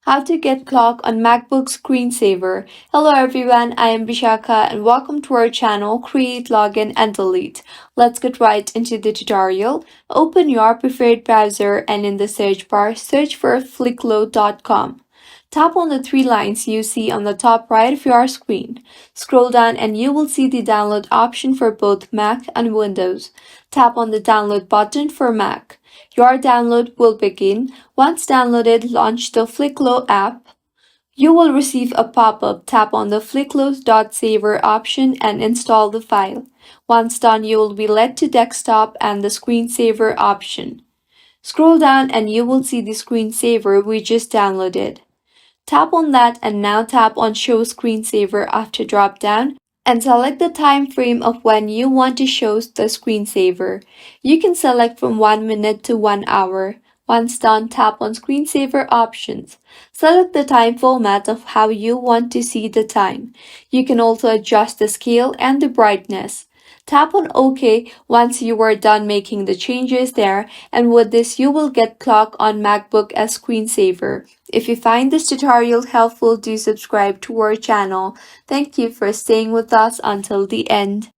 How to get clock on MacBook Screensaver. Hello everyone, I am Vishaka and welcome to our channel Create, Login and Delete. Let's get right into the tutorial. Open your preferred browser and in the search bar, search for flickload.com. Tap on the three lines you see on the top right of your screen. Scroll down and you will see the download option for both Mac and Windows. Tap on the download button for Mac. Your download will begin. Once downloaded, launch the Flicklo app. You will receive a pop-up. Tap on the flicklo.saver option and install the file. Once done, you will be led to desktop and the screensaver option. Scroll down and you will see the screensaver we just downloaded. Tap on that and now tap on Show Screensaver after drop down and select the time frame of when you want to show the screensaver. You can select from 1 minute to 1 hour. Once done, tap on Screensaver options. Select the time format of how you want to see the time. You can also adjust the scale and the brightness. Tap on OK once you are done making the changes there, and with this you will get clock on MacBook as screensaver. If you find this tutorial helpful, do subscribe to our channel. Thank you for staying with us until the end.